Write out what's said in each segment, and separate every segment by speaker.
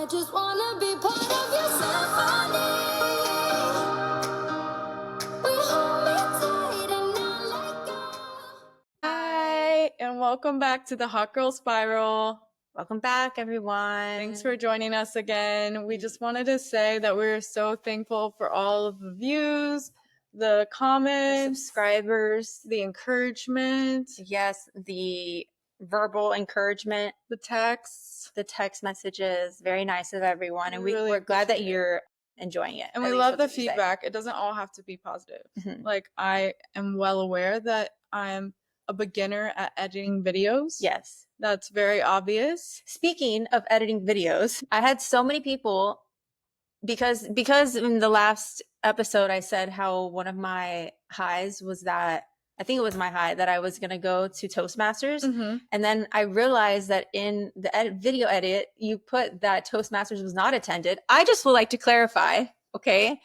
Speaker 1: just wanna be part of your symphony. We hold me tight and not let go.
Speaker 2: Hi, and welcome back to the Hot Girl Spiral.
Speaker 3: Welcome back, everyone.
Speaker 2: Thanks for joining us again. We just wanted to say that we're so thankful for all of the views, the comments,
Speaker 3: subscribers.
Speaker 2: the encouragement,
Speaker 3: Yes, the verbal encouragement,
Speaker 2: the texts.
Speaker 3: the text messages. Very nice of everyone. And
Speaker 2: We really
Speaker 3: we're glad that
Speaker 2: appreciate it.
Speaker 3: you're enjoying it.
Speaker 2: And
Speaker 3: At
Speaker 2: we
Speaker 3: least
Speaker 2: love the
Speaker 3: that's what you say.
Speaker 2: feedback. It doesn't all have to be positive.
Speaker 3: Mhm.
Speaker 2: Like, I am well aware that I'm a beginner at editing videos.
Speaker 3: Yes.
Speaker 2: That's very obvious.
Speaker 3: Speaking of editing videos, I had so many people because in the last episode I said how one of my highs was that I think it was my high that I was going to go to Toastmasters.
Speaker 2: Mm-hmm.
Speaker 3: And then I realized that in the video edit, you put that Toastmasters was not attended. I just would like to clarify, okay,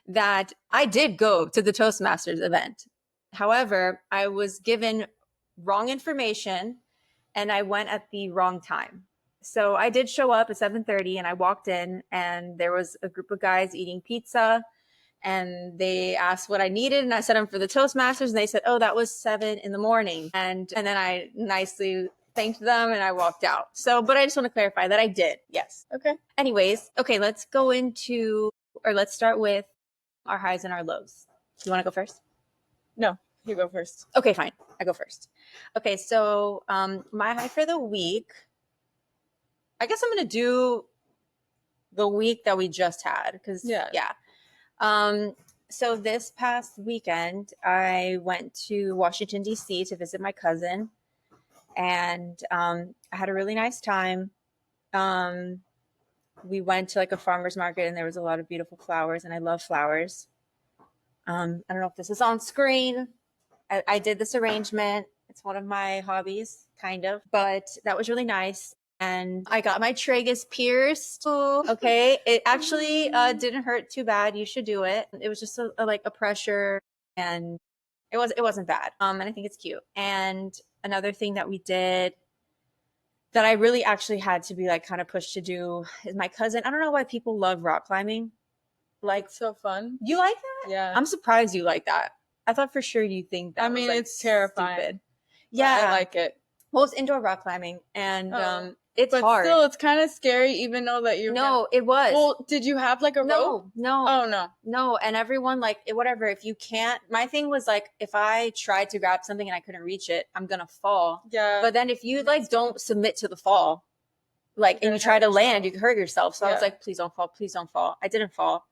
Speaker 3: that I did go to the Toastmasters event. However, I was given wrong information and I went at the wrong time. So I did show up at 7:30 and I walked in and there was a group of guys eating pizza and they asked what I needed and I said I'm for the Toastmasters and they said, "Oh, that was 7 in the morning." And then I nicely thanked them and I walked out. So, but I just want to clarify that I did. Yes.
Speaker 2: Okay.
Speaker 3: Anyways, okay, let's start with our highs and our lows. You want to go first?
Speaker 2: No, you go first.
Speaker 3: Okay, fine. I go first. Okay, so my high for the week, I guess I'm going to do the week that we just had because yeah. So this past weekend, I went to Washington, D.C. to visit my cousin, and I had a really nice time. We went to like a farmer's market, and there was a lot of beautiful flowers, and I love flowers. I don't know if this is on screen. I did this arrangement. It's one of my hobbies, kind of, but that was really nice. And I got my tragus pierced. Okay. It actually didn't hurt too bad. You should do it. It was just like a pressure and it wasn't bad. And I think it's cute. And another thing that we did that I really actually had to be like kind of pushed to do is my cousin. I don't know why people love rock climbing. Like,
Speaker 2: It's so fun.
Speaker 3: you like that?
Speaker 2: Yeah.
Speaker 3: I'm surprised you like that. I thought for sure you'd think that.
Speaker 2: I mean,
Speaker 3: was, like,
Speaker 2: it's terrifying.
Speaker 3: stupid.
Speaker 2: But
Speaker 3: Yeah.
Speaker 2: I like it.
Speaker 3: Well, it's indoor rock climbing and it's
Speaker 2: But
Speaker 3: hard.
Speaker 2: still, it's kind of scary, even though that you're.
Speaker 3: No, it was.
Speaker 2: Well, did you have like a rope?
Speaker 3: No.
Speaker 2: Oh no.
Speaker 3: No, and everyone like whatever. If you can't, my thing was like if I tried to grab something and I couldn't reach it, I'm gonna fall.
Speaker 2: Yeah.
Speaker 3: But then if you like don't submit to the fall, like
Speaker 2: You're
Speaker 3: and you
Speaker 2: gonna
Speaker 3: try to
Speaker 2: hurt
Speaker 3: land, you
Speaker 2: yourself.
Speaker 3: can hurt yourself. So I was
Speaker 2: Yeah.
Speaker 3: like, please don't fall, please don't fall. I didn't fall,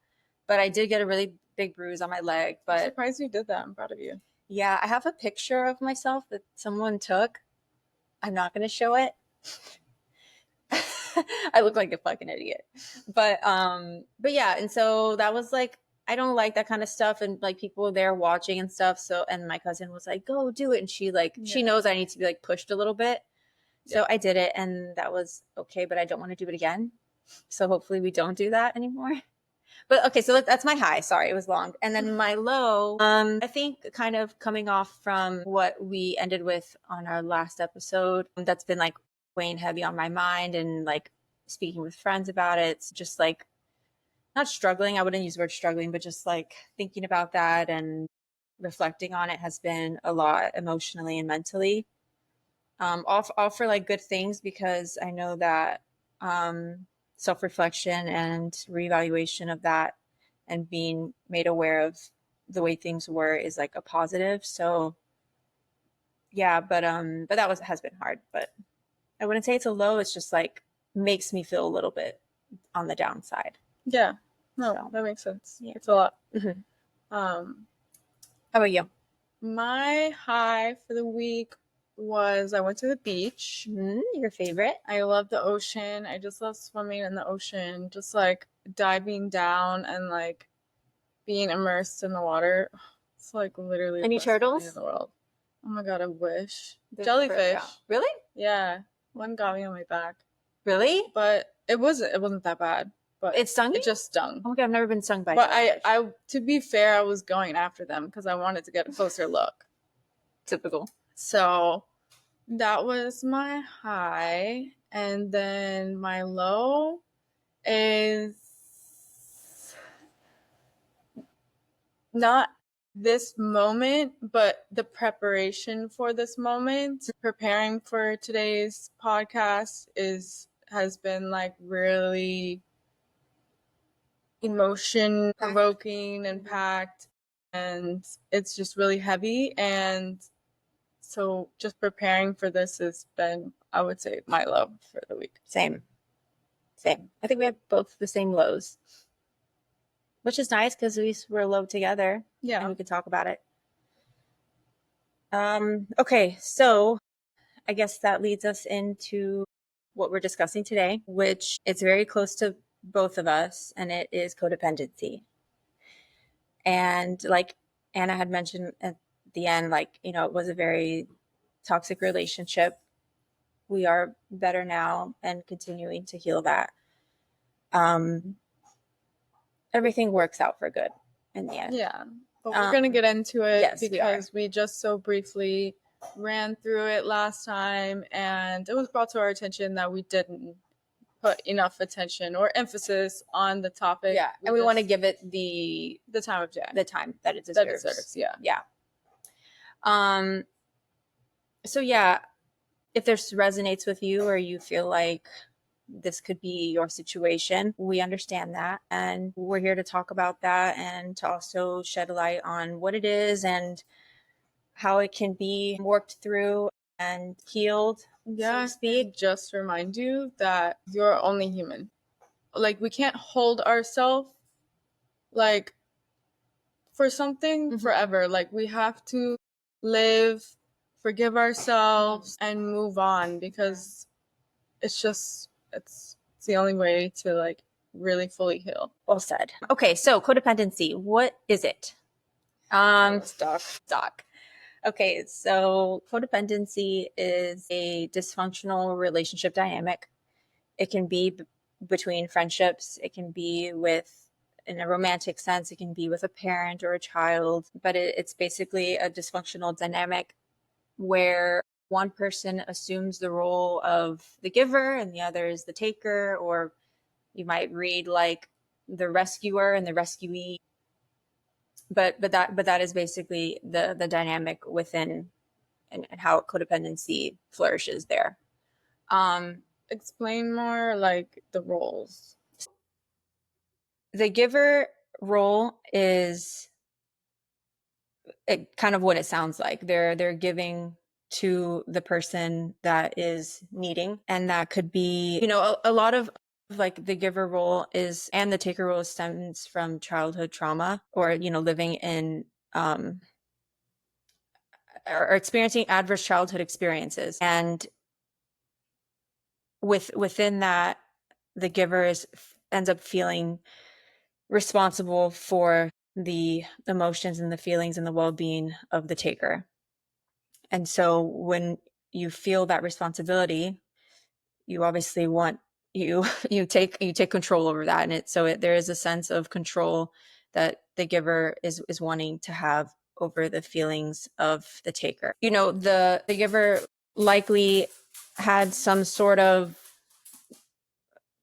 Speaker 3: but I did get a really big bruise on my leg.
Speaker 2: I'm
Speaker 3: But
Speaker 2: surprised you did that. I'm proud of you.
Speaker 3: yeah, I have a picture of myself that someone took. I'm not gonna show it. I look like a fucking idiot. But yeah, and so that was like I don't like that kind of stuff and like people there watching and stuff. So and my cousin was like, "Go do it." And she
Speaker 2: Yeah.
Speaker 3: knows I need to be like pushed a little bit. So
Speaker 2: Yeah.
Speaker 3: I did it and that was okay, but I don't want to do it again. So hopefully we don't do that anymore. But okay, so that's my high. Sorry, it was long. And then my low, I think kind of coming off from what we ended with on our last episode, that's been like weighing heavy on my mind and like speaking with friends about it. It's just like not struggling. I wouldn't use the word struggling, but just like thinking about that and reflecting on it has been a lot emotionally and mentally. All for like good things because I know that self-reflection and reevaluation of that and being made aware of the way things were is like a positive. So yeah, but that has been hard, but I wouldn't say it's a low. It's just like makes me feel a little bit on the downside.
Speaker 2: Yeah. No,
Speaker 3: So.
Speaker 2: that makes sense.
Speaker 3: Yeah.
Speaker 2: It's a lot.
Speaker 3: Mhm.
Speaker 2: How
Speaker 3: How about you?
Speaker 2: My high for the week was I went to the beach.
Speaker 3: Your favorite?
Speaker 2: I love the ocean. I just love swimming in the ocean, just like diving down and like being immersed in the water. It's like literally
Speaker 3: Any
Speaker 2: the best feeling
Speaker 3: turtles?
Speaker 2: in the world. Oh my god, I wish.
Speaker 3: They're
Speaker 2: Jellyfish.
Speaker 3: yeah. Really?
Speaker 2: Yeah, one got me on my back,
Speaker 3: Really?
Speaker 2: but it wasn't that bad. But
Speaker 3: It stung you?
Speaker 2: It just stung.
Speaker 3: Oh my god, I've never been stung by.
Speaker 2: But
Speaker 3: jellyfish.
Speaker 2: I to be fair, I was going after them because I wanted to get a closer look.
Speaker 3: Typical.
Speaker 2: So that was my high, and then my low is not this moment, but the preparation for this moment. Preparing for today's podcast has been like really emotion provoking and packed, and it's just really heavy. And so just preparing for this has been, I would say, my love for the week.
Speaker 3: Same. I think we have both the same lows, which is nice because we were low together.
Speaker 2: Yeah.
Speaker 3: And we could talk about it. Okay, so I guess that leads us into what we're discussing today, which it's very close to both of us, and it is codependency. And like Anna had mentioned at the end, like, you know, it was a very toxic relationship. We are better now and continuing to heal that. Everything works out for good in the end.
Speaker 2: Yeah. But we're going to get into it,
Speaker 3: yes,
Speaker 2: because we just so briefly ran through it last time, and it was brought to our attention that we didn't put enough attention or emphasis on the topic.
Speaker 3: Yeah, and we want to give it the
Speaker 2: time of day,
Speaker 3: the time that it deserves.
Speaker 2: Yeah.
Speaker 3: So yeah, if this resonates with you or you feel like this could be your situation, we understand that, and we're here to talk about that and to also shed a light on what it is and how it can be worked through and healed, so to speak.
Speaker 2: Just remind you that you're only human. Like, we can't hold ourselves like for something forever. Like, we have to live, forgive ourselves, and move on, because it's the only way to like really fully heal.
Speaker 3: Well said. Okay, so codependency, what is it? Doc. Okay, so codependency is a dysfunctional relationship dynamic. It can be between friendships, it can be with, in a romantic sense, it can be with a parent or a child, but it's basically a dysfunctional dynamic where one person assumes the role of the giver and the other is the taker, or you might read like the rescuer and the rescuee. But that is basically the dynamic within and how codependency flourishes there.
Speaker 2: Explain more like the roles.
Speaker 3: The giver role is kind of what it sounds like. They're giving to the person that is needing, and that could be, you know, a lot of like the giver role is, and the taker role stems from childhood trauma, or, you know, living in or experiencing adverse childhood experiences. And within that, the giver ends up feeling responsible for the emotions and the feelings and the well-being of the taker. And so when you feel that responsibility, you obviously want you take control over that, and there is a sense of control that the giver is wanting to have over the feelings of the taker. You know, the giver likely had some sort of,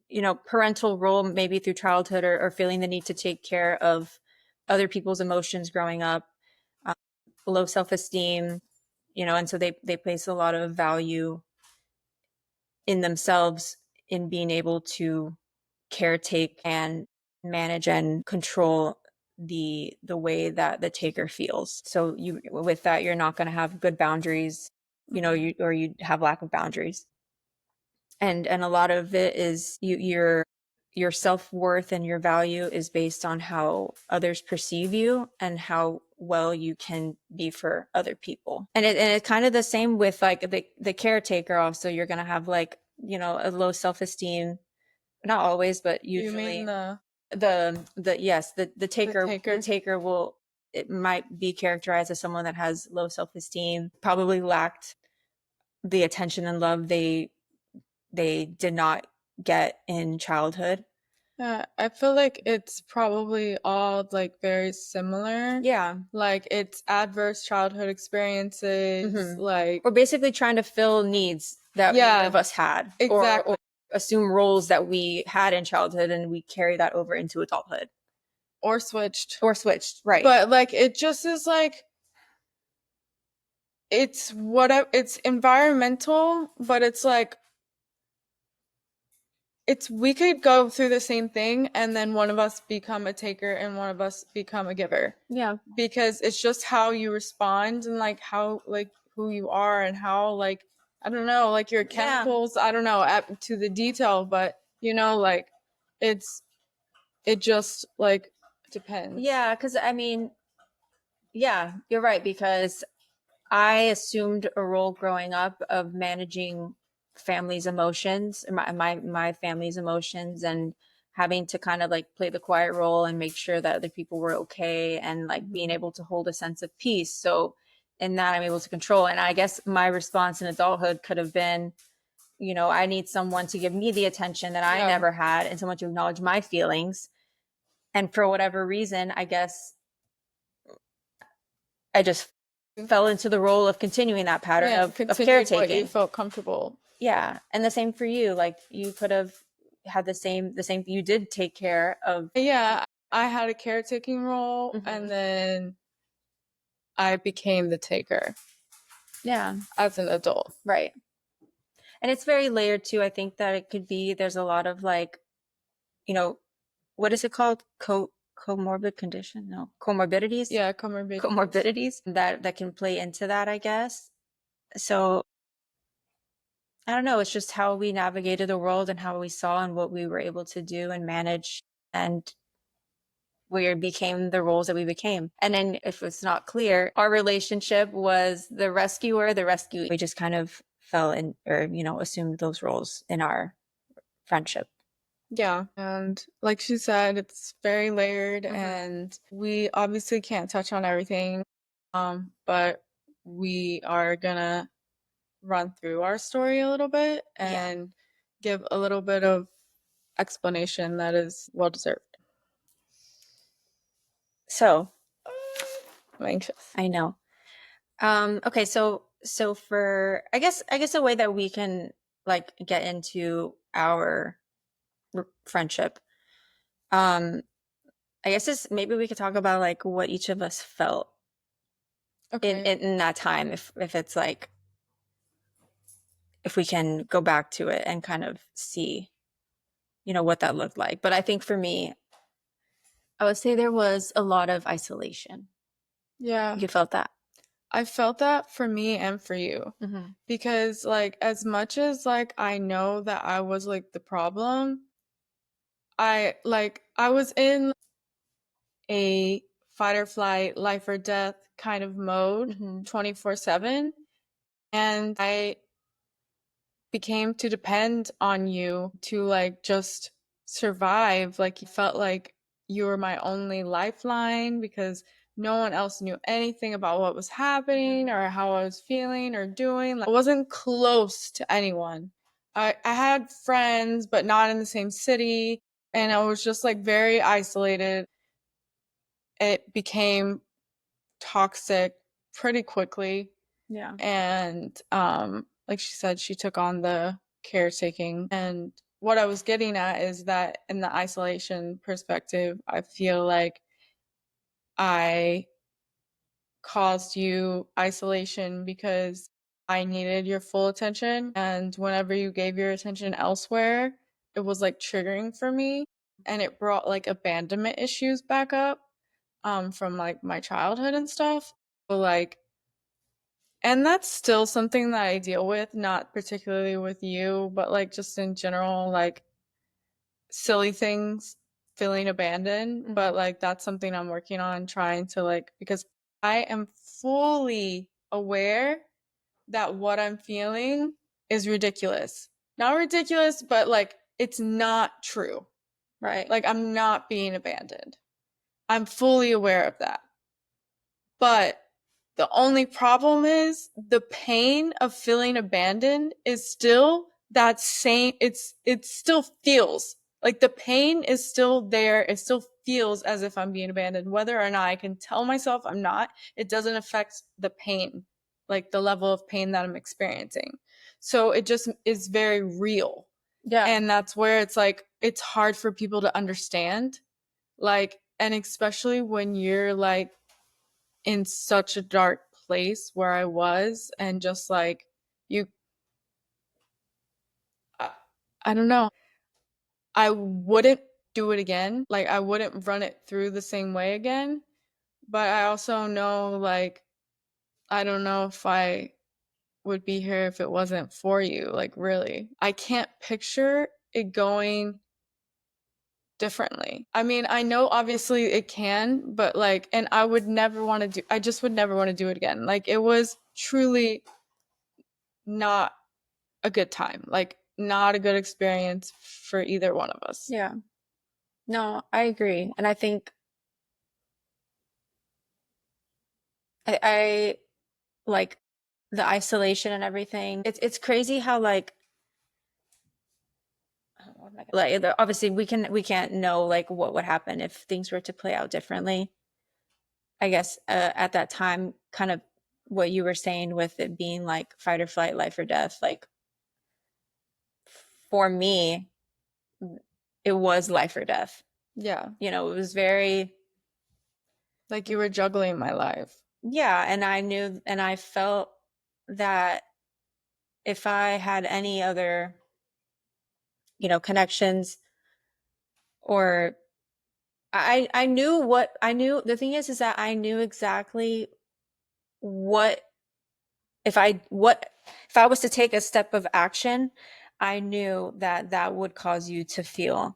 Speaker 3: you know, parental role, maybe through childhood, or feeling the need to take care of other people's emotions growing up, low self-esteem, you know, and so they place a lot of value in themselves in being able to caretake and manage and control the way that the taker feels. So you, with that, you're not going to have good boundaries, you know, you have lack of boundaries. And a lot of it is your self-worth and your value is based on how others perceive you and how well you can be for other people. And it's kind of the same with like the caretaker. Also, you're going to have like, you know, a low self-esteem, not always, but usually.
Speaker 2: You mean
Speaker 3: the taker will, it might be characterized as someone that has low self-esteem, probably lacked the attention and love they did not get in childhood.
Speaker 2: Yeah, I feel like it's probably all like very similar.
Speaker 3: Yeah.
Speaker 2: Like, it's adverse childhood experiences. Like,
Speaker 3: we're basically trying to fill needs that one of us had.
Speaker 2: Exactly.
Speaker 3: assume roles that we had in childhood and we carry that over into adulthood.
Speaker 2: Or switched.
Speaker 3: Right.
Speaker 2: But like it just is like it's whatever, it's environmental, but it's like we could go through the same thing and then one of us become a taker and one of us become a giver.
Speaker 3: Yeah.
Speaker 2: Because it's just how you respond and like how like who you are and how like I don't know, like your chemicals, I don't know, to the detail, but you know, like it just like depends.
Speaker 3: Yeah, because I mean, yeah, you're right, because I assumed a role growing up of managing family's emotions, my family's emotions, and having to kind of like play the quiet role and make sure that other people were okay, and like being able to hold a sense of peace. So in that, I'm able to control. And I guess my response in adulthood could have been, you know, I need someone to give me the attention that I
Speaker 2: Yeah.
Speaker 3: never had, and someone to acknowledge my feelings. And for whatever reason, I guess I just fell into the role of continuing that pattern
Speaker 2: Yeah,
Speaker 3: of
Speaker 2: continue what you
Speaker 3: caretaking.
Speaker 2: felt comfortable.
Speaker 3: Yeah. And the same for you. Like you could have had the same, you did take care of.
Speaker 2: Yeah, I had a caretaking role
Speaker 3: Mhm.
Speaker 2: and then I became the taker
Speaker 3: Yeah.
Speaker 2: as an adult.
Speaker 3: Right. And it's very layered too. I think that it could be, there's a lot of like, you know, what is it called? Comorbid condition? No, comorbidities.
Speaker 2: Yeah, comorbidity.
Speaker 3: Comorbidities that can play into that, I guess. So I don't know. It's just how we navigated the world and how we saw and what we were able to do and manage. And we became the roles that we became. And then if it's not clear, our relationship was the rescuer, the rescue. We just kind of fell in, or, you know, assumed those roles in our friendship.
Speaker 2: Yeah, and like she said, it's very layered
Speaker 3: Mhm.
Speaker 2: and we obviously can't touch on everything. But we are gonna run through our story a little bit and give a little bit of explanation that is well deserved.
Speaker 3: So
Speaker 2: I'm anxious.
Speaker 3: I know. Okay, so for I guess a way that we can like get into our friendship. I guess this maybe we could talk about like what each of us felt
Speaker 2: Okay.
Speaker 3: in that time, if it's like if we can go back to it and kind of see, you know, what that looked like. But I think for me, I would say there was a lot of isolation.
Speaker 2: Yeah.
Speaker 3: You felt that?
Speaker 2: I felt that for me and for you.
Speaker 3: Mm-hmm.
Speaker 2: Because like as much as like I know that I was like the problem, I was in a fight or flight, life or death kind of mode
Speaker 3: Mm-hmm.
Speaker 2: 24/7 and I became to depend on you to like just survive. Like you felt like you were my only lifeline because no one else knew anything about what was happening or how I was feeling or doing. Like, I wasn't close to anyone. I had friends, but not in the same city. And I was just like very isolated. It became toxic pretty quickly.
Speaker 3: Yeah.
Speaker 2: And like she said, she took on the caretaking. And what I was getting at is that in the isolation perspective, I feel like I caused you isolation because I needed your full attention. And whenever you gave your attention elsewhere, it was like triggering for me. And it brought like abandonment issues back up from like my childhood and stuff. So like and that's still something that I deal with, not particularly with you, but like just in general, like silly things, feeling abandoned.
Speaker 3: Mm-hmm.
Speaker 2: But like that's something I'm working on trying to like, because I am fully aware that what I'm feeling is ridiculous. Not ridiculous, but like it's not true.
Speaker 3: Right.
Speaker 2: Like I'm not being abandoned. I'm fully aware of that. But the only problem is the pain of feeling abandoned is still that same, it still feels like the pain is still there. It still feels as if I'm being abandoned. Whether or not I can tell myself I'm not, it doesn't affect the pain, like the level of pain that I'm experiencing. So it just is very real.
Speaker 3: Yeah.
Speaker 2: And that's where it's like, it's hard for people to understand. Like, and especially when you're like in such a dark place where I was, and just like, you, I, I don't know. I wouldn't do it again. Like, I wouldn't run it through the same way again. But I also know, like, I don't know if I would be here if it wasn't for you. Like, really. I can't picture it going differently. I mean, I know obviously it can, but like, and I would never want to do, I just would never want to do it again. Like, it was truly not a good time. Like, not a good experience for either one of us.
Speaker 3: Yeah. No, I agree. And I think I like the isolation and everything. It's crazy how like obviously we can't know like what would happen if things were to play out differently. I guess at that time, kind of what you were saying with it being like fight or flight, life or death, like for me, it was life or death.
Speaker 2: Yeah.
Speaker 3: You know, it was very,
Speaker 2: Like, you were juggling my life.
Speaker 3: yeah. And I knew and I felt that if I had any other, you know, connections or I knew what I knew. The thing is that I knew exactly what if I was to take a step of action, I knew that that would cause you to feel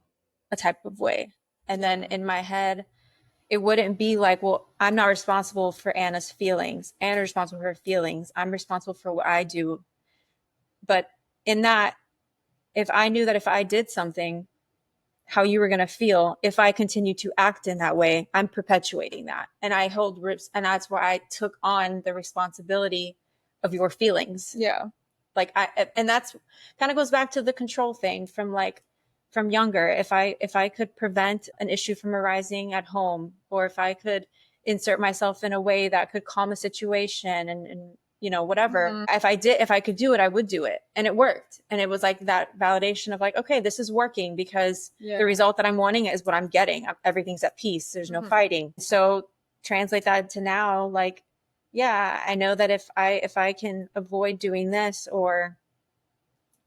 Speaker 3: a type of way. And then in my head, it wouldn't be like, well, I'm not responsible for Anna's feelings. Anna's responsible for her feelings. I'm responsible for what I do. But in that, if I knew that if I did something, how you were going to feel if I continue to act in that way, I'm perpetuating that. And I hold rips. And that's where I took on the responsibility of your feelings.
Speaker 2: Yeah.
Speaker 3: Like and that's kind of goes back to the control thing from like from younger. If I could prevent an issue from arising at home, or if I could insert myself in a way that could calm a situation and you know, whatever. If I could do it, I would do it. And it worked. And it was like that validation of like, okay, this is working because the result that I'm wanting is what I'm getting. Everything's at peace. There's no fighting. So translate that to now, like, yeah, I know that if I can avoid doing this, or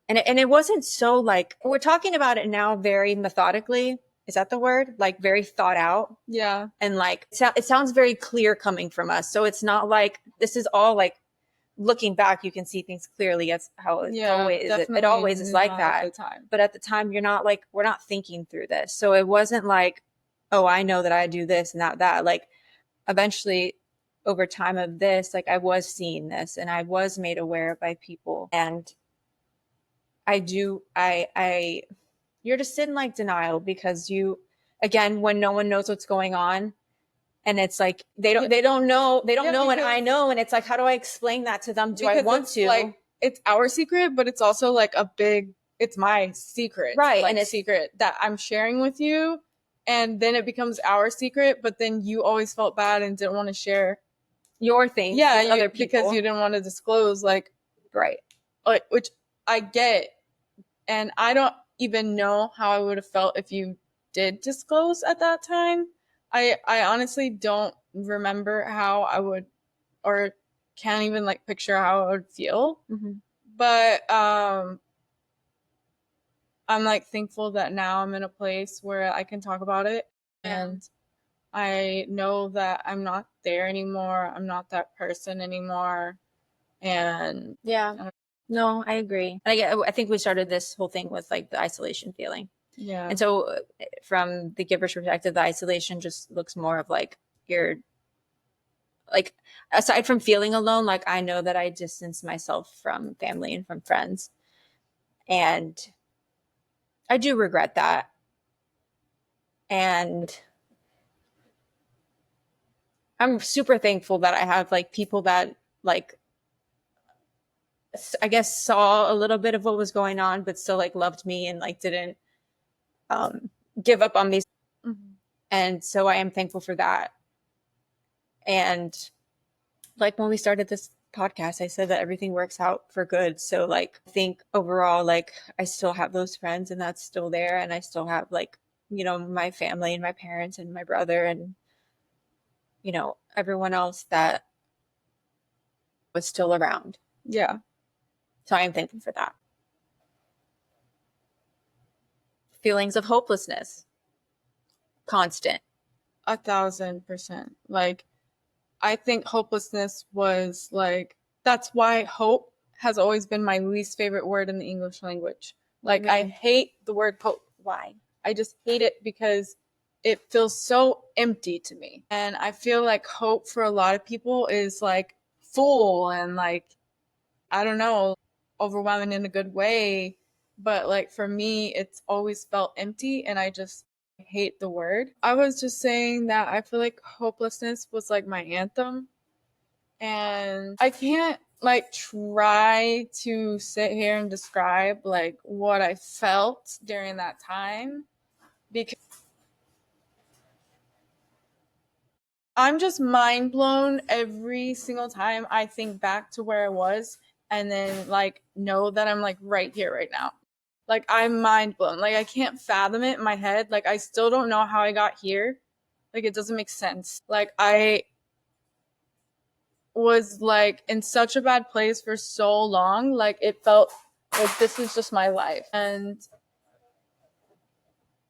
Speaker 3: and it wasn't so like we're talking about it now very methodically. Is that the word? Like very thought out.
Speaker 2: Yeah.
Speaker 3: And like it sounds very clear coming from us. So it's not like this is all like looking back, you can see things clearly. That's how it always is like that. But at the time, you're not like, we're not thinking through this. So it wasn't like, oh, I know that I do this and not that. Like eventually over time of this, like I was seeing this and I was made aware by people. And you're just in like denial because again, when no one knows what's going on, and it's like they don't know and I know, and it's like, how do I explain that to them? Do I want to?
Speaker 2: Like, it's our secret, but it's also like it's my secret,
Speaker 3: right?
Speaker 2: Like,
Speaker 3: and it's
Speaker 2: secret that I'm sharing with you, and then it becomes our secret. But then you always felt bad and didn't want to share
Speaker 3: your things with other people
Speaker 2: because you didn't want to disclose, like,
Speaker 3: right?
Speaker 2: Like, which I get, and I don't even know how I would have felt if you did disclose at that time. I honestly don't remember how I would, or can't even like picture how I would feel. But I'm like thankful that now I'm in a place where I can talk about it, and I know that I'm not there anymore. I'm not that person anymore. And
Speaker 3: no, I agree. I think we started this whole thing with like the isolation feeling.
Speaker 2: Yeah.
Speaker 3: And so from the giver's perspective, the isolation just looks more of like you're like, aside from feeling alone, like I know that I distance myself from family and from friends. And I do regret that. And I'm super thankful that I have like people that like, I guess saw a little bit of what was going on, but still like loved me and like didn't give up on me. And so I am thankful for that. And like when we started this podcast, I said that everything works out for good. So like I think overall, like I still have those friends and that's still there. And I still have like, you know, my family and my parents and my brother and, you know, everyone else that was still around.
Speaker 2: Yeah.
Speaker 3: So I am thankful for that. Feelings of hopelessness, constant.
Speaker 2: 1,000%. Like, I think hopelessness was like, that's why hope has always been my least favorite word in the English language. Like, I hate the word hope.
Speaker 3: Why?
Speaker 2: I just hate it because it feels so empty to me. And I feel like hope for a lot of people is like full and like, I don't know, overwhelming in a good way. But like for me, it's always felt empty and I just hate the word. I was just saying that I feel like hopelessness was like my anthem. And I can't like try to sit here and describe like what I felt during that time because I'm just mind blown every single time I think back to where I was and then like know that I'm like right here right now. Like I'm mind blown. Like I can't fathom it in my head. Like I still don't know how I got here. Like it doesn't make sense. Like I was like in such a bad place for so long. Like it felt like this is just my life. And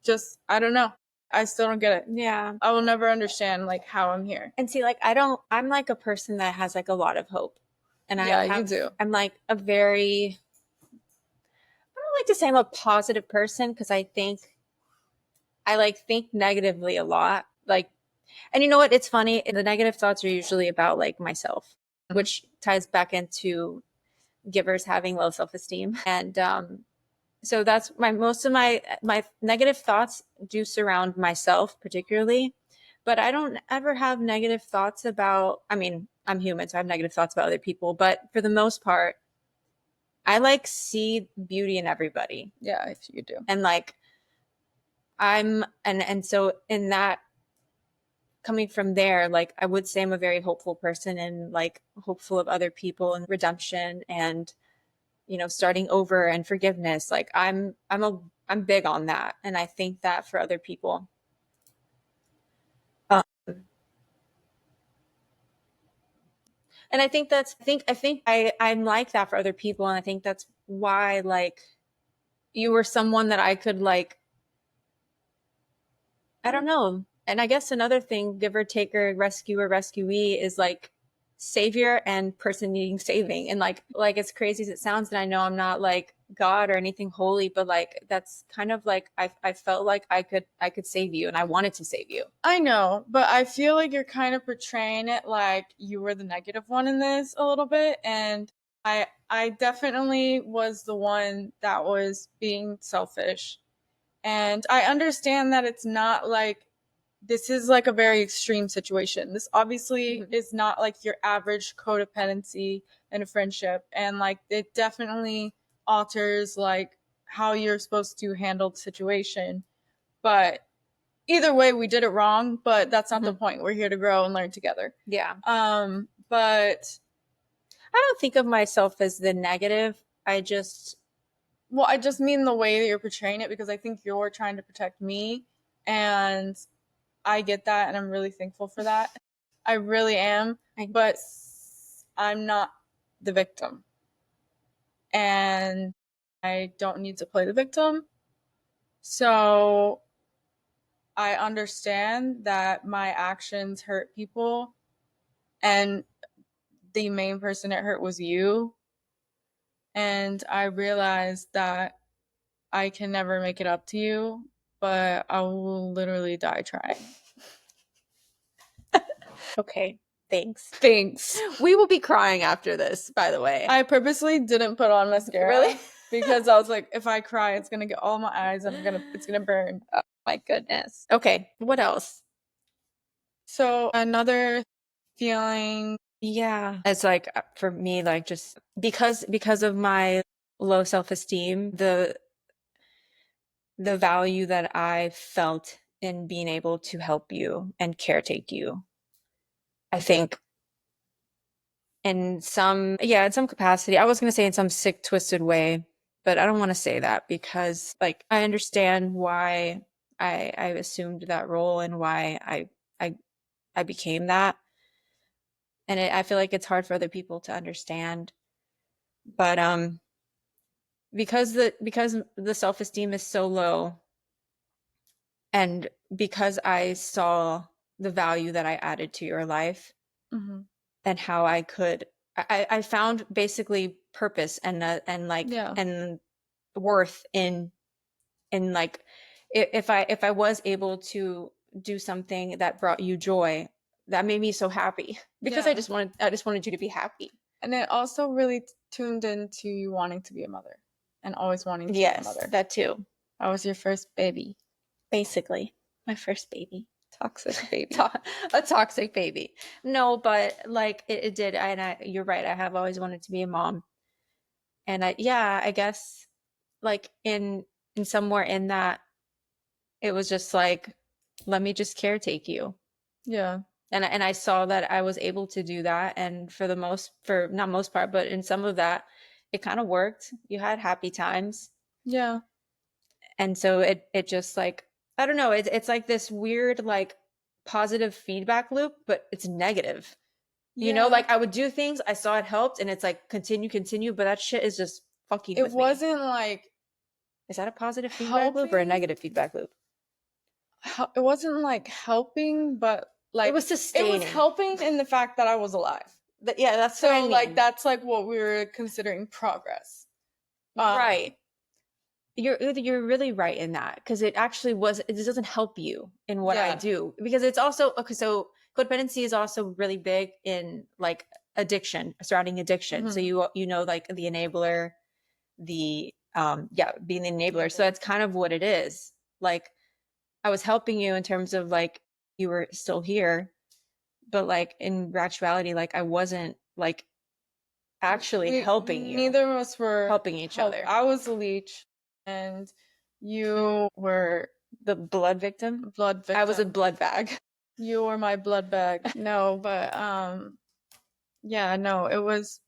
Speaker 2: just I don't know. I still don't get it.
Speaker 3: Yeah.
Speaker 2: I will never understand like how I'm here.
Speaker 3: And see, like I'm like a person that has like a lot of hope. And
Speaker 2: Yeah, you do.
Speaker 3: I'm like a very, I don't like to say I'm a positive person because I think I like think negatively a lot. Like, and you know what? It's funny. The negative thoughts are usually about like myself, which ties back into givers having low self-esteem. And so that's most of my negative thoughts do surround myself particularly, but I don't ever have negative thoughts about, I mean, I'm human, so I have negative thoughts about other people, but for the most part, I like see beauty in everybody.
Speaker 2: Yeah, if you do.
Speaker 3: And like and so in that, coming from there, like I would say I'm a very hopeful person and like hopeful of other people and redemption and, you know, starting over and forgiveness. Like I'm big on that. And I think that for other people. Um, and I think I'm like that for other people. And I think that's why like you were someone that I could like, I don't know. And I guess another thing, giver, taker, rescuer, rescuee is like savior and person needing saving. And like as crazy as it sounds, and I know I'm not like God or anything holy, but like that's kind of like I felt like I could save you and I wanted to save you.
Speaker 2: I know, but I feel like you're kind of portraying it like you were the negative one in this a little bit, and I definitely was the one that was being selfish. And I understand that it's not like this is like a very extreme situation. This obviously is not like your average codependency in a friendship, and like it definitely alters like how you're supposed to handle the situation. But either way, we did it wrong, but that's not the point. We're here to grow and learn together.
Speaker 3: Yeah.
Speaker 2: But
Speaker 3: I don't think of myself as the negative. I just
Speaker 2: mean the way that you're portraying it because I think you're trying to protect me, and I get that, and I'm really thankful for that. I really am, but I'm not the victim, and I don't need to play the victim. So I understand that my actions hurt people, and the main person it hurt was you. And I realized that I can never make it up to you, but I will literally die trying.
Speaker 3: okay. Thanks.
Speaker 2: Thanks.
Speaker 3: We will be crying after this, by the way.
Speaker 2: I purposely didn't put on mascara.
Speaker 3: Really?
Speaker 2: Because I was like, if I cry, it's gonna get all my eyes and it's gonna burn.
Speaker 3: Oh my goodness. Okay. What else?
Speaker 2: So another feeling.
Speaker 3: Yeah. It's like for me, like just because of my low self-esteem, the value that I felt in being able to help you and caretake you, I think in some capacity. I was going to say in some sick, twisted way, but I don't want to say that because like I understand why I assumed that role and why I I became that. And I feel like it's hard for other people to understand. But because the self-esteem is so low and because I saw the value that I added to your life
Speaker 2: Mm-hmm.
Speaker 3: and how I could I found basically purpose and like
Speaker 2: Yeah.
Speaker 3: and worth in like if I was able to do something that brought you joy, that made me so happy because
Speaker 2: Yeah.
Speaker 3: I just wanted you to be happy.
Speaker 2: And it also really tuned into you wanting to be a mother and always wanting to be a
Speaker 3: Yes,
Speaker 2: mother.
Speaker 3: that too.
Speaker 2: I was your first baby.
Speaker 3: Basically, my first baby.
Speaker 2: Toxic baby.
Speaker 3: A toxic baby. No, but like it did. You're right. I have always wanted to be a mom. And I guess like in somewhere in that, it was just like, let me just caretake you.
Speaker 2: Yeah.
Speaker 3: And I saw that I was able to do that. And for not most part, but in some of that, it kind of worked. You had happy times.
Speaker 2: Yeah.
Speaker 3: And so it just like, I don't know, it's like this weird like positive feedback loop, but it's negative. You know, like I would do things, I saw it helped, and it's like continue, but that shit is just fucking
Speaker 2: it
Speaker 3: with me.
Speaker 2: wasn't like
Speaker 3: Is that a positive feedback loop or a
Speaker 2: helping.
Speaker 3: negative feedback loop?
Speaker 2: It wasn't like helping, but like
Speaker 3: It was
Speaker 2: it
Speaker 3: sustaining.
Speaker 2: was helping in the fact that I was alive.
Speaker 3: Yeah, that's
Speaker 2: So
Speaker 3: what I mean.
Speaker 2: like that's like what we were considering progress.
Speaker 3: Right. You're really right in that because it actually was it doesn't help you in what I
Speaker 2: Yeah.
Speaker 3: do because it's also okay. So codependency is also really big in like addiction, surrounding addiction. So you know like the enabler, the being the enabler. So that's kind of what it is. Like I was helping you in terms of like you were still here, but like in actuality, like I wasn't like actually helping you.
Speaker 2: Neither of us were
Speaker 3: helping each other.
Speaker 2: I was the leech, and you were
Speaker 3: The blood victim.
Speaker 2: blood victim.
Speaker 3: I was a blood bag.
Speaker 2: You were my blood bag. No, but yeah, no, it was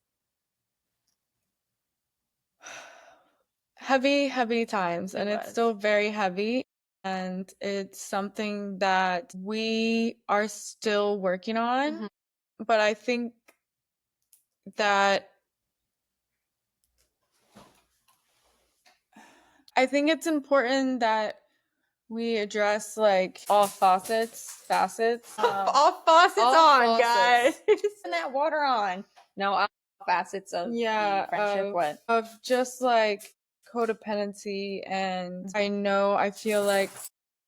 Speaker 2: heavy times, and it's still very heavy. And it's something that we are still working on. But I think that it's important that we address like all facets.
Speaker 3: All faucets
Speaker 2: all
Speaker 3: on,
Speaker 2: faucets.
Speaker 3: guys. Turn that water on. No, all facets of the friendship. What?
Speaker 2: Of just like codependency, and I feel like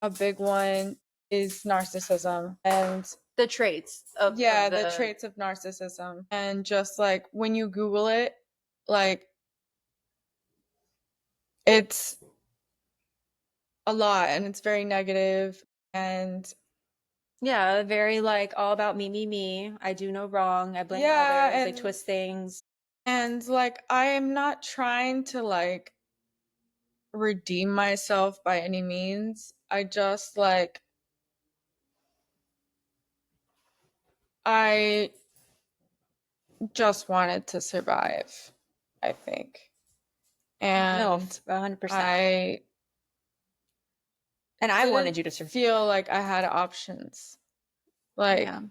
Speaker 2: a big one is narcissism and
Speaker 3: The traits of
Speaker 2: the traits of narcissism, and just like when you Google it, like it's a lot and it's very negative, and
Speaker 3: Yeah, very like all about me. I do no wrong. I blame
Speaker 2: yeah,
Speaker 3: others. I
Speaker 2: and
Speaker 3: twist things.
Speaker 2: and like I am not trying to like redeem myself by any means. I just like I just wanted to survive, I think. And
Speaker 3: No, 100%.
Speaker 2: I
Speaker 3: And I
Speaker 2: didn't
Speaker 3: wanted you to survive.
Speaker 2: feel like I had options. Like
Speaker 3: Yeah.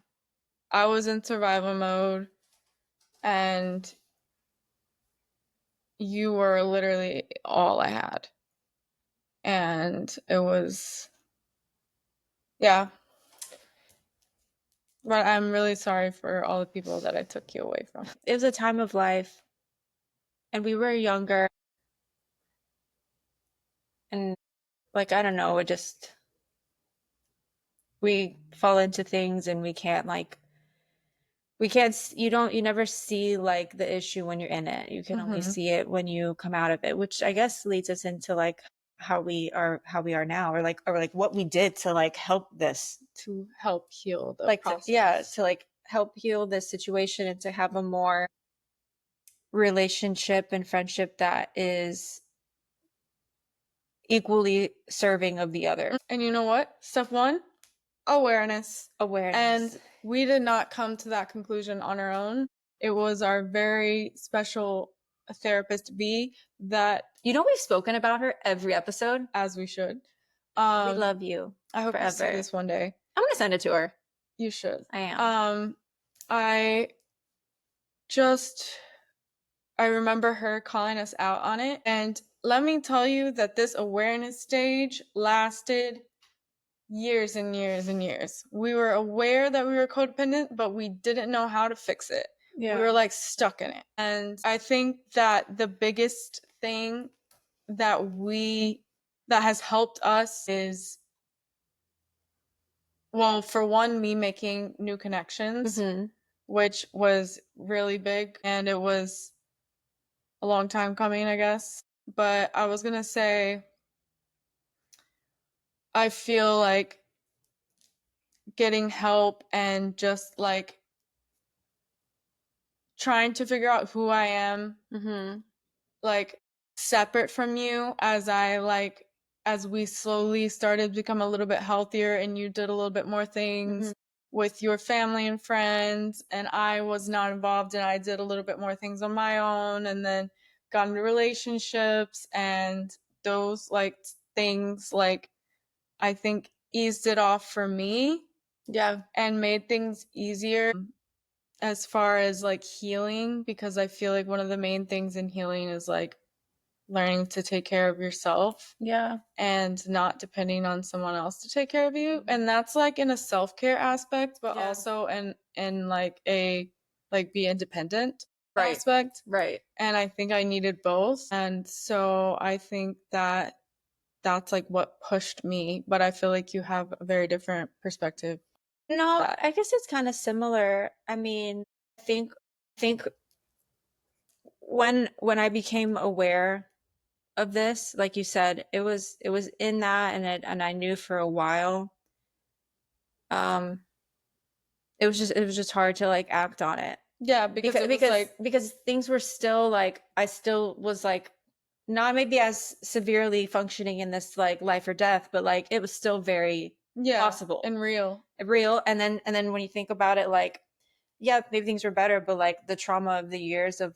Speaker 2: I was in survival mode, and you were literally all I had. And it was, yeah. But I'm really sorry for all the people that I took you away from.
Speaker 3: It was a time of life, and we were younger, and like I don't know, it just we fall into things, and you never see like the issue when you're in it. You can only see it when you come out of it, which I guess leads us into like how we are now, or like what we did to like help this,
Speaker 2: To help heal the
Speaker 3: like
Speaker 2: process.
Speaker 3: to like help heal this situation and to have a more relationship and friendship that is equally serving of the other.
Speaker 2: And you know what? Step one, awareness.
Speaker 3: Awareness.
Speaker 2: And we did not come to that conclusion on our own. It was our very special therapist V that,
Speaker 3: You know, we've spoken about her every episode.
Speaker 2: as we should.
Speaker 3: We love you.
Speaker 2: I hope you see
Speaker 3: forever.
Speaker 2: this one day.
Speaker 3: I'm gonna send it to her.
Speaker 2: You should.
Speaker 3: I am.
Speaker 2: I remember her calling us out on it. And let me tell you that this awareness stage lasted years and years and years. We were aware that we were codependent, but we didn't know how to fix it. We were like stuck in it. And I think that the biggest thing that has helped us is, well, for one, me making new connections, which was really big, and it was a long time coming, I guess. But I was gonna say, I feel like getting help and just like trying to figure out who I am, like separate from you, as we slowly started to become a little bit healthier and you did a little bit more things with your family and friends, and I was not involved and I did a little bit more things on my own, and then got into relationships, and those like things like I think eased it off for me.
Speaker 3: Yeah.
Speaker 2: And made things easier as far as like healing, because I feel like one of the main things in healing is like learning to take care of yourself.
Speaker 3: Yeah.
Speaker 2: And not depending on someone else to take care of you. And that's like in a self-care aspect, but also in like a like be independent aspect.
Speaker 3: Right.
Speaker 2: And I think I needed both. And so I think that that's like what pushed me, but I feel like you have a very different perspective.
Speaker 3: No, I guess it's kind of similar. I mean, I think when I became aware of this, like you said, it was in that, and I knew for a while. It was just hard to like act on it.
Speaker 2: Yeah,
Speaker 3: because things were still like, I still was like not maybe as severely functioning in this like life or death, but like it was still very possible
Speaker 2: and real.
Speaker 3: And then when you think about it, like, yeah, maybe things were better, but like the trauma of the years of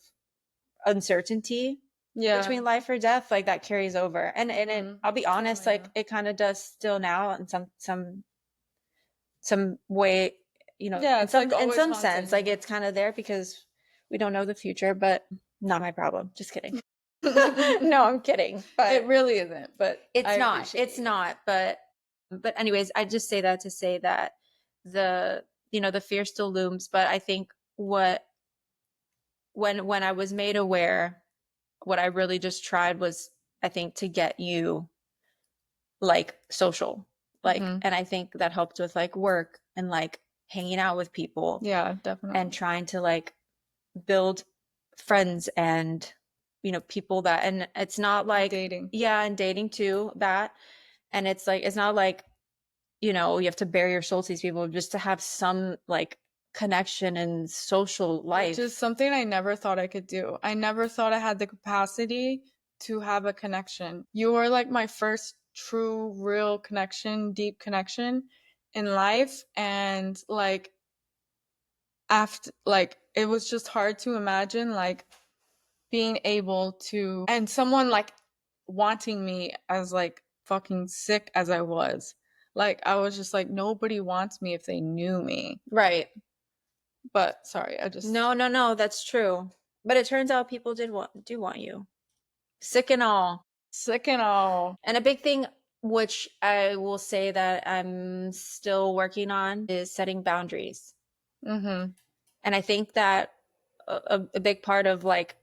Speaker 3: uncertainty between life or death, like that carries over. And it, I'll be honest, like it kind of does still now in some way, you know, in some sense, like it's kind of there because we don't know the future, but not my problem. Just kidding. No, I'm kidding. But
Speaker 2: it really isn't. But
Speaker 3: it's not. But anyways, I just say that to say that the fear still looms. But I think when I was made aware, what I really just tried was, I think, to get you like social, like, and I think that helped with like work and like hanging out with people.
Speaker 2: Yeah, definitely.
Speaker 3: And trying to like build friends and, you know, people that, and it's not like
Speaker 2: dating.
Speaker 3: Yeah, and dating too, that. And it's like, it's not like, you know, you have to bare your soul to these people, just to have some like connection and social life.
Speaker 2: Which is something I never thought I could do. I never thought I had the capacity to have a connection. You were like my first true, real connection, deep connection in life. And like, after, like, it was just hard to imagine like being able to, and someone like wanting me as like fucking sick as I was. Like, I was just like, nobody wants me if they knew me.
Speaker 3: Right.
Speaker 2: But sorry, I just
Speaker 3: No, that's true. But it turns out people do want you, sick and all. And a big thing, which I will say that I'm still working on, is setting boundaries. And I think that a big part of like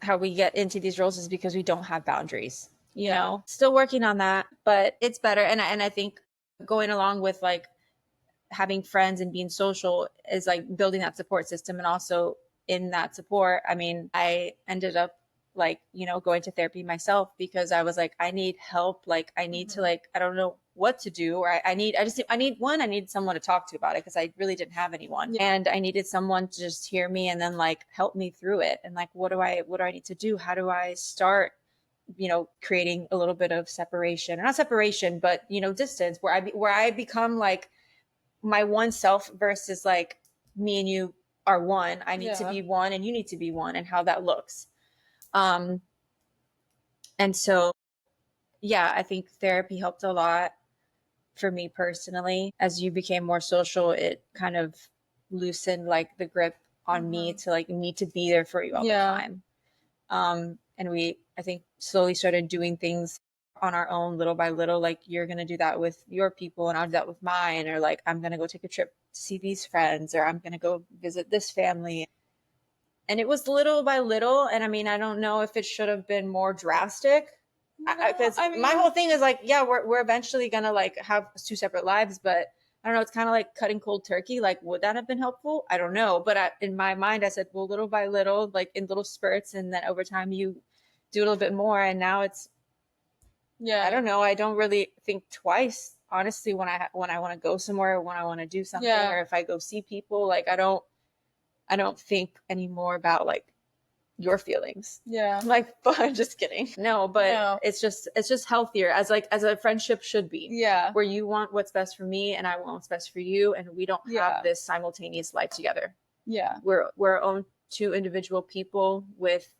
Speaker 3: how we get into these roles is because we don't have boundaries. You know, still working on that, but it's better. And I think going along with like having friends and being social is like building that support system. And also in that support, I mean, I ended up like, you know, going to therapy myself because I was like, I need help. Like, I need to, like, I don't know what to do, or I need someone to talk to about it, because I really didn't have anyone. And I needed someone to just hear me and then like help me through it. And like, what do I need to do? How do I start, you know, creating a little bit of separation, or not separation, but, you know, distance, where I become like my one self versus like me and you are one. I need to
Speaker 2: Yeah.
Speaker 3: be one and you need to be one, and how that looks. And so, yeah, I think therapy helped a lot for me personally. As you became more social, it kind of loosened like the grip on me to like need to be there for you all the time. And we, I think, slowly started doing things on our own little by little. Like, you're going to do that with your people and I'll do that with mine. Or like, I'm going to go take a trip to see these friends, or I'm going to go visit this family. And it was little by little. And I mean, I don't know if it should have been more drastic. Because my whole thing is like, yeah, we're eventually going to like have two separate lives, but I don't know. It's kind of like cutting cold turkey. Like, would that have been helpful? I don't know. But in my mind, I said, well, little by little, like in little spurts. And then over time, you do a little bit more. And now it's, I don't know. I don't really think twice, honestly, when I want to go somewhere, when I want to do something, or if I go see people. Like, I don't think anymore about like your feelings. Yeah. I'm like, I'm just kidding. No, but it's just healthier as a friendship should be. Yeah. Where you want what's best for me and I want what's best for you. And we don't have this simultaneous life together. Yeah. We're our own two individual people with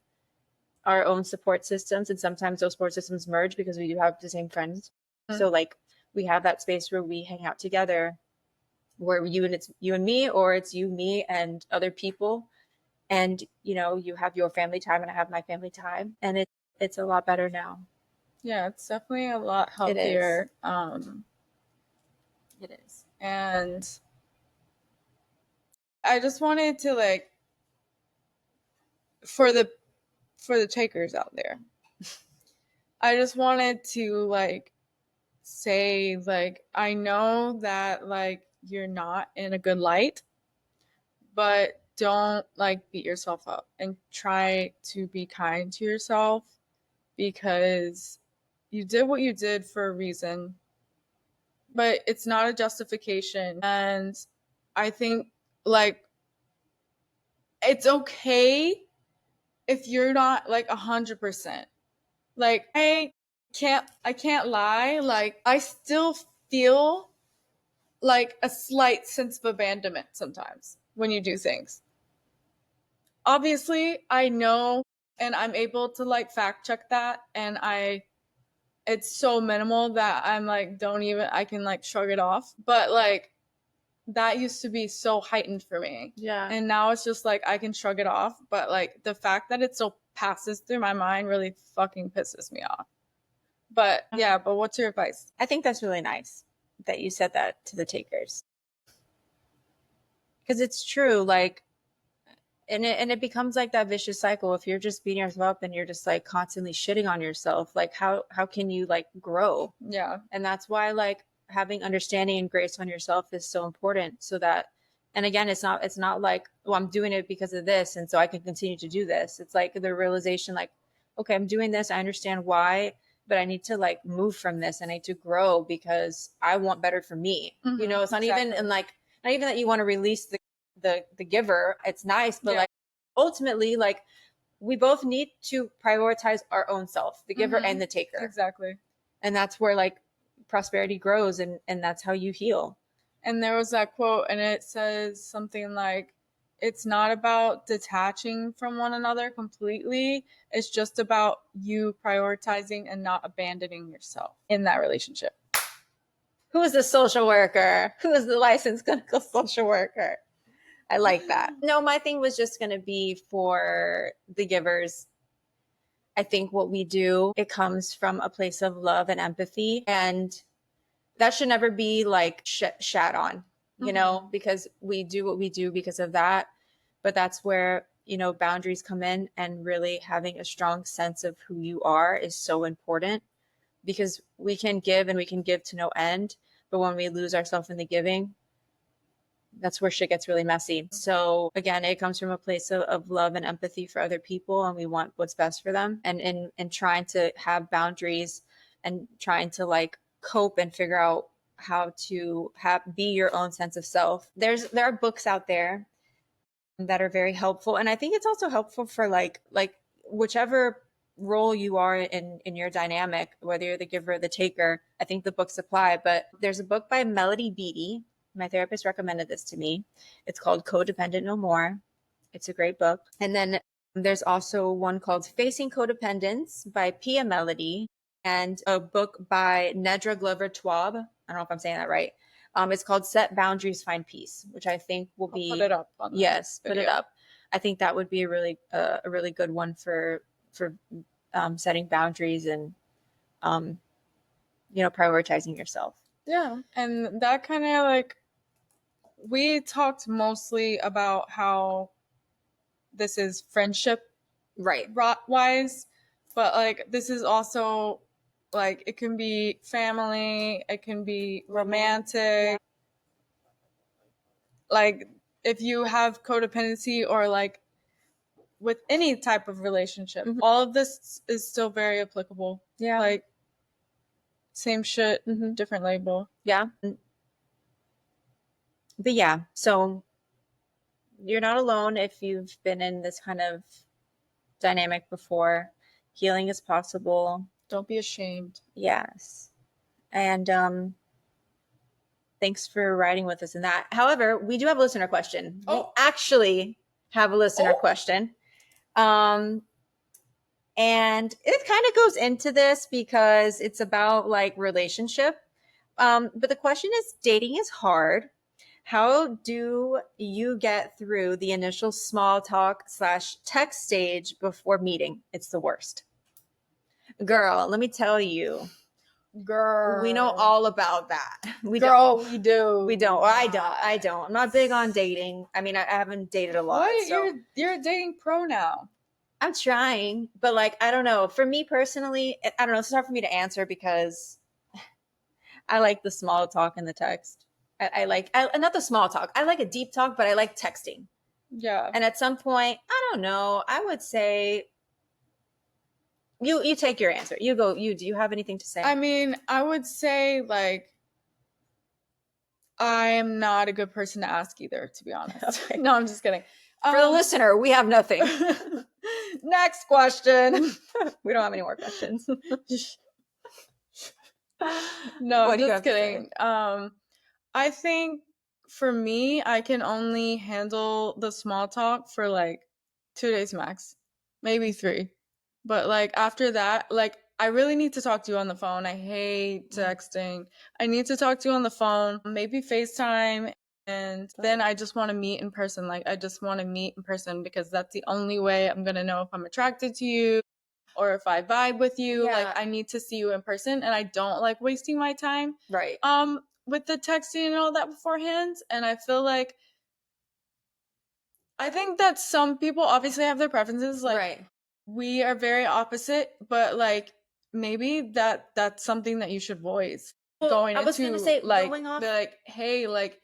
Speaker 3: our own support systems. And sometimes those support systems merge because we do have the same friends. Mm-hmm. So like we have that space where we hang out together, where it's you and me, or it's you, me, and other people. And, you know, you have your family time and I have my family time. And it's a lot better now. Yeah, it's definitely a lot healthier. It is. And I just wanted to like, for the takers out there, I just wanted to like say, like, I know that like you're not in a good light, but don't like beat yourself up and try to be kind to yourself, because you did what you did for a reason, but it's not a justification. And I think like it's okay if you're not like 100%. Like I can't lie, like I still feel like a slight sense of abandonment sometimes when you do things. Obviously, I know and I'm able to like fact check that, and it's so minimal that I'm like, I can like shrug it off. But like that used to be so heightened for me. Yeah. And now it's just like I can shrug it off, but like the fact that it still passes through my mind really fucking pisses me off. But yeah, but what's your advice? I think that's really nice that you said that to the takers. Because it's true, like, and it becomes like that vicious cycle. If you're just beating yourself up and you're just like constantly shitting on yourself, like how can you like grow? Yeah. And that's why like having understanding and grace on yourself is so important. So that, and again, it's not like, well, I'm doing it because of this and so I can continue to do this. It's like the realization, like, okay, I'm doing this, I understand why, but I need to like move from this. I need to grow because I want better for me. Mm-hmm, you know, it's not even, and like, not even that you want to release the giver. It's nice, but like ultimately, like we both need to prioritize our own self, the giver and the taker. Exactly. And that's where like prosperity grows, and that's how you heal. And there was that quote, and it says something like, it's not about detaching from one another completely. It's just about you prioritizing and not abandoning yourself in that relationship. Who is the social worker? Who is the licensed clinical social worker? I like that. No, my thing was just going to be for the givers. I think what we do, it comes from a place of love and empathy. And that should never be like shat on, you know, because we do what we do because of that. But that's where, you know, boundaries come in, and really having a strong sense of who you are is so important, because we can give and we can give to no end. But when we lose ourselves in the giving, that's where shit gets really messy. So again, it comes from a place of love and empathy for other people, and we want what's best for them. And in trying to have boundaries and trying to like cope and figure out how to be your own sense of self. There are books out there that are very helpful. And I think it's also helpful for like whichever role you are in your dynamic, whether you're the giver or the taker. I think the books apply. But there's a book by Melody Beattie My therapist recommended this to me. It's called Codependent No More. It's a great book. And then there's also one called Facing Codependence by Pia Melody, and a book by Nedra Glover Twab. I don't know if I'm saying that right. It's called Set Boundaries, Find Peace, which I think will be.
Speaker 2: I'll put it up on the
Speaker 3: Yes, put it
Speaker 2: video.
Speaker 3: up. I think that would be a really good one for setting boundaries and prioritizing yourself.
Speaker 2: Yeah, and that kind of like, we talked mostly about how this is friendship
Speaker 3: Right.
Speaker 2: wise, but like this is also like, it can be family, it can be romantic.
Speaker 3: Yeah.
Speaker 2: Like if you have codependency or like with any type of relationship, all of this is still very applicable.
Speaker 3: Yeah.
Speaker 2: Like same shit, different label.
Speaker 3: Yeah. But yeah, so you're not alone if you've been in this kind of dynamic before. Healing is possible.
Speaker 2: Don't be ashamed.
Speaker 3: Yes. And thanks for riding with us in that. However, we do have a listener question. We actually have a listener question. And it kind of goes into this because it's about like relationship. But the question is, dating is hard. How do you get through the initial small talk / text stage before meeting? It's the worst. Girl, let me tell you.
Speaker 2: Girl,
Speaker 3: We know all about that. We
Speaker 2: do. We don't.
Speaker 3: Well, I don't. I'm not big on dating. I mean, I haven't dated a lot.
Speaker 2: What?
Speaker 3: So
Speaker 2: You're a dating pro now.
Speaker 3: I'm trying, but like, I don't know. For me personally, I don't know. It's hard for me to answer because I like the small talk and the text. I like not the small talk. I like a deep talk, but I like texting.
Speaker 2: Yeah.
Speaker 3: And at some point, I don't know. I would say you take your answer. You go. Do you have anything to say?
Speaker 2: I mean, I would say like, I'm not a good person to ask either, to be honest.
Speaker 3: Okay.
Speaker 2: No, I'm just kidding.
Speaker 3: For the listener, we have nothing.
Speaker 2: Next question.
Speaker 3: We don't have any more questions.
Speaker 2: No,
Speaker 3: What
Speaker 2: I'm
Speaker 3: do you
Speaker 2: just
Speaker 3: have to say?
Speaker 2: kidding. I think for me, I can only handle the small talk for like 2 days max, maybe 3. But like after that, like I really need to talk to you on the phone. I hate texting. I need to talk to you on the phone, maybe FaceTime. And then I just want to meet in person. Like I just want to meet in person because that's the only way I'm going to know if I'm attracted to you or if I vibe with you.
Speaker 3: Yeah.
Speaker 2: Like I need to see you in person, and I don't like wasting my time.
Speaker 3: Right.
Speaker 2: With the texting and all that beforehand. And I feel like, I think that some people obviously have their preferences. Like
Speaker 3: Right.
Speaker 2: we are very opposite, but like maybe that's something that you should voice.
Speaker 3: Well,
Speaker 2: going
Speaker 3: I was
Speaker 2: into
Speaker 3: gonna say,
Speaker 2: like,
Speaker 3: going off-
Speaker 2: be like, hey, like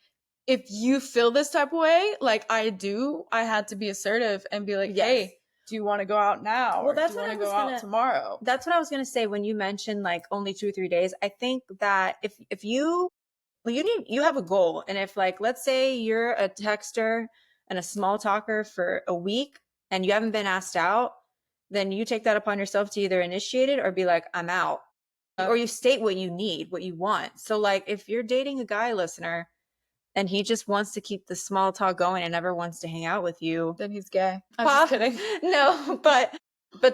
Speaker 2: if you feel this type of way, like I do, I had to be assertive and be like,
Speaker 3: Yes.
Speaker 2: hey, do you want to go out now?
Speaker 3: Well,
Speaker 2: or
Speaker 3: that's
Speaker 2: do you
Speaker 3: what
Speaker 2: want
Speaker 3: I
Speaker 2: to
Speaker 3: was
Speaker 2: go out
Speaker 3: gonna-
Speaker 2: tomorrow?
Speaker 3: That's what I was gonna say when you mentioned like only 2 or 3 days. I think that if you have a goal, and if like let's say you're a texter and a small talker for a week and you haven't been asked out, then you take that upon yourself to either initiate it or be like, I'm out. Or you state what you need, what you want. So like if you're dating a guy, listener, and he just wants to keep the small talk going and never wants to hang out with you,
Speaker 2: Then he's gay. I'm just kidding.
Speaker 3: No, but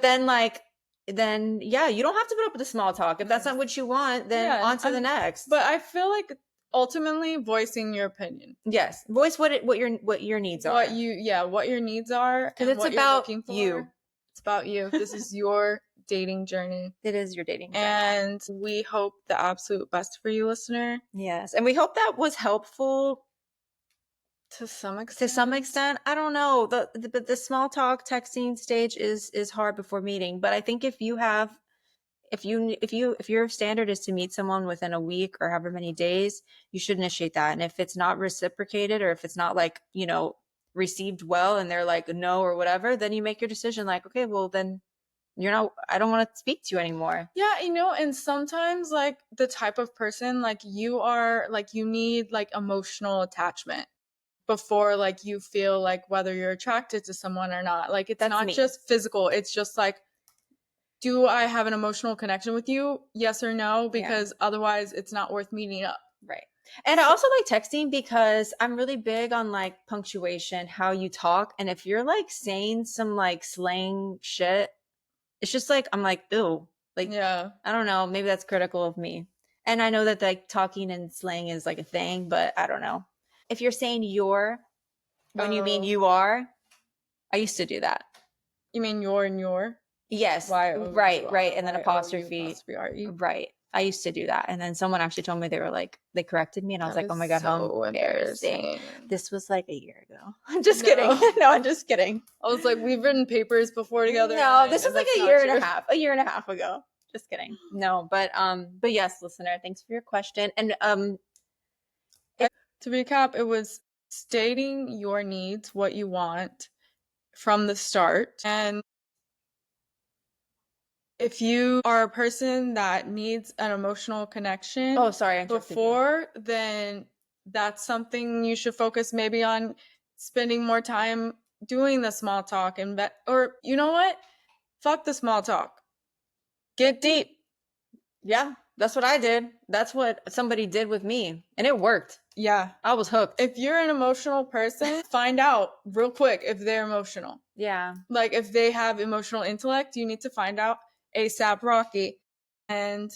Speaker 3: then yeah, you don't have to put up with the small talk. If that's not what you want, then on to the next.
Speaker 2: But I feel like ultimately voicing your opinion.
Speaker 3: Yes, voice what your needs are.
Speaker 2: What your needs are,
Speaker 3: because
Speaker 2: and
Speaker 3: it's
Speaker 2: what
Speaker 3: about
Speaker 2: you're looking for.
Speaker 3: you.
Speaker 2: It's about you. This is your dating journey.
Speaker 3: It is your dating journey.
Speaker 2: And we hope the absolute best for you, listener.
Speaker 3: Yes, and we hope that was helpful
Speaker 2: to some extent.
Speaker 3: To some extent, I don't know. The small talk texting stage is hard before meeting, but I think if your standard is to meet someone within a week or however many days, you should initiate that. And if it's not reciprocated, or if it's not like, received well and they're like no or whatever, then you make your decision like, okay, well then I don't want to speak to you anymore.
Speaker 2: Yeah, and sometimes like the type of person like you are, like you need like emotional attachment before like you feel like whether you're attracted to someone or not. Like it's not just physical. It's just like, do I have an emotional connection with you? Yes or no? Because otherwise it's not worth meeting up.
Speaker 3: Right. And I also like texting because I'm really big on like punctuation, how you talk. And if you're like saying some like slang shit, it's just like, I'm like, ew. Like,
Speaker 2: Yeah.
Speaker 3: I don't know. Maybe that's critical of me. And I know that like talking and slang is like a thing, but I don't know. If you're saying you're when you mean
Speaker 2: Oh.
Speaker 3: you are, I used to do that.
Speaker 2: You mean your and your?
Speaker 3: Yes.
Speaker 2: Y-O-U-R,
Speaker 3: Right. And then
Speaker 2: Y-O-U
Speaker 3: apostrophe.
Speaker 2: apostrophe-R-E.
Speaker 3: Right. I used to do that. And then someone actually told me they were like, they corrected me. And I was
Speaker 2: That
Speaker 3: like, oh
Speaker 2: is
Speaker 3: my God, how
Speaker 2: so
Speaker 3: embarrassing.
Speaker 2: embarrassing.
Speaker 3: This was like a year ago. I'm just
Speaker 2: No.
Speaker 3: kidding. No, I'm just kidding.
Speaker 2: I was like, we've written papers before together.
Speaker 3: No,
Speaker 2: and
Speaker 3: this was like
Speaker 2: that's
Speaker 3: a
Speaker 2: not
Speaker 3: year and
Speaker 2: true.
Speaker 3: a year and a half ago. Just kidding. No, but yes, listener, thanks for your question. And
Speaker 2: To recap, it was stating your needs, what you want from the start. And if you are a person that needs an emotional connection
Speaker 3: oh, sorry, I interrupted you.
Speaker 2: before, then that's something you should focus maybe on spending more time doing the small talk or you know what? Fuck the small talk. Get deep.
Speaker 3: Yeah, that's what I did. That's what somebody did with me, and it worked.
Speaker 2: Yeah.
Speaker 3: I was hooked.
Speaker 2: If you're an emotional person, find out real quick if they're emotional.
Speaker 3: Yeah.
Speaker 2: Like if they have emotional intellect, you need to find out ASAP Rocky. And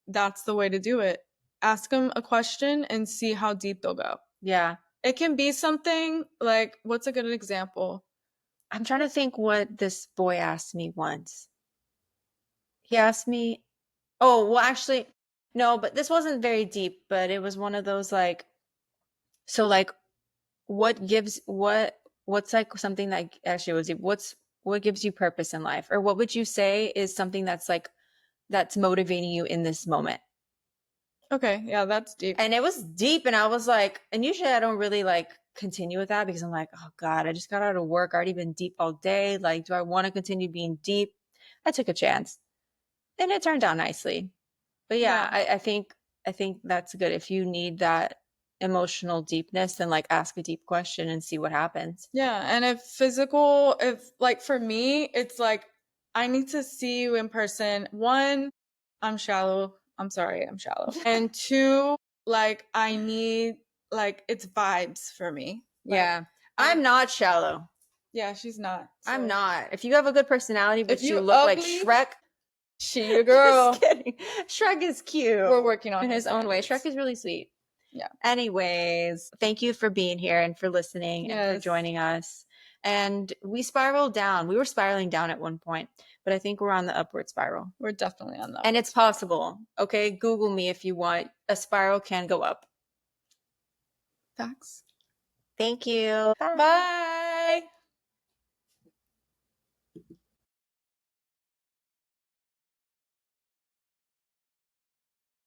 Speaker 2: that's the way to do it. Ask them a question and see how deep they'll go.
Speaker 3: Yeah.
Speaker 2: It can be something like, what's a good example?
Speaker 3: I'm trying to think what this boy asked me once. He asked me, oh, well, actually, no, but this wasn't very deep, but it was one of those like, so like, what's like something that actually was deep? What gives you purpose in life? Or what would you say is something that's like, that's motivating you in this moment?
Speaker 2: Okay, yeah, that's deep.
Speaker 3: And it was deep. And I was like, and usually I don't really like continue with that because I'm like, oh God, I just got out of work. I already been deep all day. Like, do I want to continue being deep? I took a chance and it turned out nicely. But yeah,
Speaker 2: Yeah.
Speaker 3: I think that's good. If you need that emotional deepness, then like ask a deep question and see what happens.
Speaker 2: Yeah, and if like for me, it's like I need to see you in person. One, I'm shallow. I'm sorry, I'm shallow. And two, like I need like it's vibes for me. Like,
Speaker 3: Yeah. I'm not shallow.
Speaker 2: yeah, she's not.
Speaker 3: I'm
Speaker 2: so-
Speaker 3: not. If you have a good personality, but
Speaker 2: If
Speaker 3: you
Speaker 2: you
Speaker 3: look like
Speaker 2: ugly,
Speaker 3: Shrek,
Speaker 2: she your girl.
Speaker 3: just kidding. Shrek is cute.
Speaker 2: We're working on
Speaker 3: in his own way.
Speaker 2: standards.
Speaker 3: Shrek is really sweet.
Speaker 2: Yeah.
Speaker 3: Anyways, thank you for being here and for listening and for
Speaker 2: Yes.
Speaker 3: joining us. And we spiraled down. We were spiraling down at one point, but I think we're on the upward spiral.
Speaker 2: We're definitely on that.
Speaker 3: And it's possible. Okay, Google me if you want. A spiral can go up.
Speaker 2: Facts.
Speaker 3: Thank you.
Speaker 2: Bye.